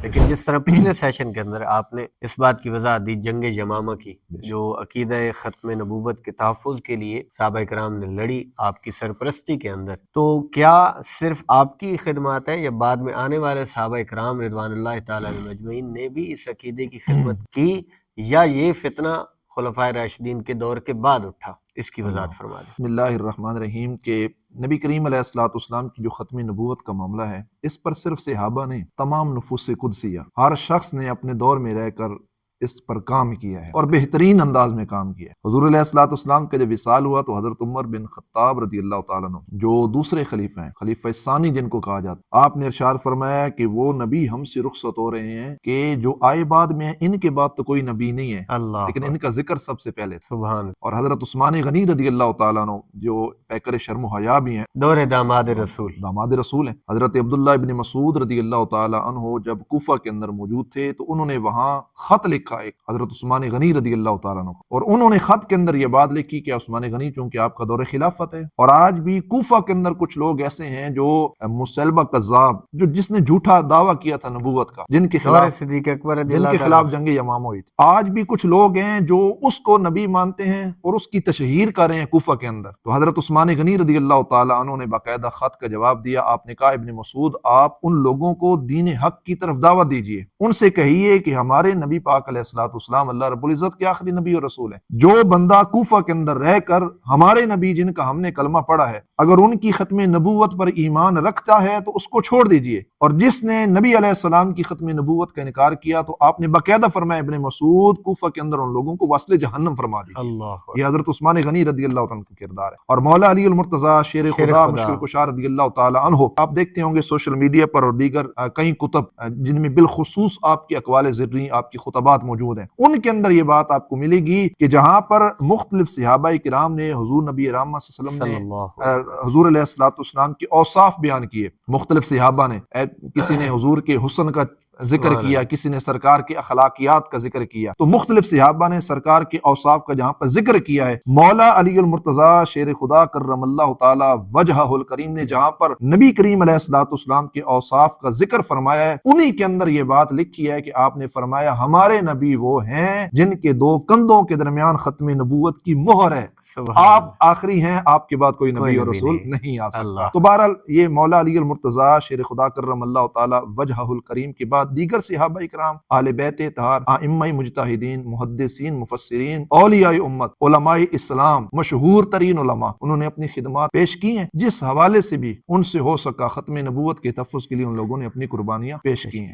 لیکن جس طرح پچھلے سیشن کے اندر آپ نے اس بات کی وضاحت دی جنگ یمامہ کی، جو عقیدہ ختم نبوت کے تحفظ کے لیے صحابہ کرام نے لڑی آپ کی سرپرستی کے اندر، تو کیا صرف آپ کی خدمات ہے یا بعد میں آنے والے صحابہ کرام رضوان اللہ تعالی علیہم اجمعین نے بھی اس عقیدے کی خدمت کی، یا یہ فتنہ خلفائے راشدین کے دور کے بعد اٹھا؟ اس کی وضاحت فرما دیں۔ بسم اللہ الرحمن الرحیم کہ نبی کریم علیہ الصلوۃ والسلام کی جو ختم نبوت کا معاملہ ہے، اس پر صرف صحابہ نہیں، تمام نفوس قدسیہ، ہر شخص نے اپنے دور میں رہ کر اس پر کام کیا ہے اور بہترین انداز میں کام کیا ہے۔ حضور علیہ الصلوۃ والسلام کا جب وصال ہوا تو حضرت عمر بن خطاب رضی اللہ تعالیٰ عنہ، جو دوسرے خلیفہ ہیں، خلیفہ ثانی جن کو کہا جاتا، آپ نے ارشاد فرمایا کہ وہ نبی ہم سے رخصت ہو رہے ہیں کہ جو آئے بعد میں، ان کے بعد تو کوئی نبی نہیں ہے، لیکن ان کا ذکر سب سے پہلے تھا۔ سبحان۔ اور حضرت عثمان غنی رضی اللہ تعالیٰ عنہ، جو پیکر شرم و حیا بھی ہیں، دور داماد رسول، داماد رسول ہیں، حضرت عبداللہ ابن مسعود رضی اللہ تعالیٰ عنہ جب کوفہ کے اندر موجود تھے تو انہوں نے وہاں خط لکھا ایک حضرت عثمان غنی رضی اللہ تعالیٰ عنہ، اور انہوں نے خط کے اندر یہ بات لکھی کہ عثمان غنی چونکہ آپ کا دور خلافت ہے، اور آج بھی کوفہ کے اندر کچھ لوگ ایسے ہیں جو مسلبہ کذاب، جس نے جھوٹا دعویٰ کیا تھا نبوت کا، جن کے خلاف صدیق اکبر رضی جن اللہ کے تعالیٰ خلاف جنگ یمامہ ہوئی تھی، آج بھی کچھ لوگ ہیں جو اس کو نبی مانتے ہیں اور اس کی تشہیر کر رہے ہیں کوفہ کے اندر۔ تو حضرت عثمان غنی رضی اللہ تعالیٰ عنہ نے باقاعدہ خط کا جواب دیا۔ آپ نے کہا ابن مسعود، آپ ان لوگوں کو دین حق کی طرف دعوت دیجئے، ان سے کہیے کہ ہمارے نبی پاک علیہ الصلوۃ والسلام اللہ رب العزت کے آخری نبی اور رسول ہیں۔ جو بندہ کوفہ کے اندر رہ کر ہمارے نبی جن کا ہم نے کلمہ پڑھا ہے، اگر ان کی ختم نبوت پر ایمان رکھتا ہے تو اس کو چھوڑ دیجئے، اور جس نے نبی علیہ السلام کی ختم نبوت کا انکار کیا تو آپ نے باقاعدہ فرمایا ابن مسعود، کوفہ کے اندر ان لوگوں کو وصل جہنم فرما دیجئے۔ اللہ، یہ حضرت عثمان غنی رضی اللہ تعالیٰ عنہ کا کردار ہے۔ اور مولا علی المرتضیٰ شیر خدا مشکل کشا رضی اللہ تعالیٰ عنہ، آپ دیکھتے ہوں گے سوشل میڈیا پر اور دیگر کئی کتب جن میں بالخصوص آپ کی اقوال زرعی، آپ کی خطبات موجود ہیں، ان کے اندر یہ بات آپ کو ملے گی کہ جہاں پر مختلف صحابہ کرام نے حضور نبی رحمت صلی اللہ علیہ وسلم نے حضور علیہ الصلوۃ والسلام کے اوصاف بیان کیے، مختلف صحابہ نے، کسی نے حضور کے حسن کا ذکر کیا، کسی نے سرکار کے اخلاقیات کا ذکر کیا، تو مختلف صحابہ نے سرکار کے اوصاف کا جہاں پر ذکر کیا ہے، مولا علی المرتضیٰ شیر خدا کرم اللہ تعالی وجہہ الکریم نے جہاں پر نبی کریم علیہ الصلوۃ والسلام کے اوصاف کا ذکر فرمایا ہے، انہی کے اندر یہ بات لکھی ہے کہ آپ نے فرمایا ہمارے نبی وہ ہیں جن کے دو کندھوں کے درمیان ختم نبوت کی مہر ہے، آپ آخری ہیں، آپ کے بعد کوئی نبی اور رسول نہیں آ سکتا۔ تو بہرحال یہ مولا علی المرتضیٰ شیر خدا کرم اللہ تعالی وجہہ الکریم کے بعد دیگر صحابہ اکرام، اہل بیت اطہار، ائمہ مجتہدین، محدثین، مفسرین، اولیاء امت، علماء اسلام، مشہور ترین علماء، انہوں نے اپنی خدمات پیش کی ہیں، جس حوالے سے بھی ان سے ہو سکا ختم نبوت کے تحفظ کے لیے ان لوگوں نے اپنی قربانیاں پیش کی ہیں۔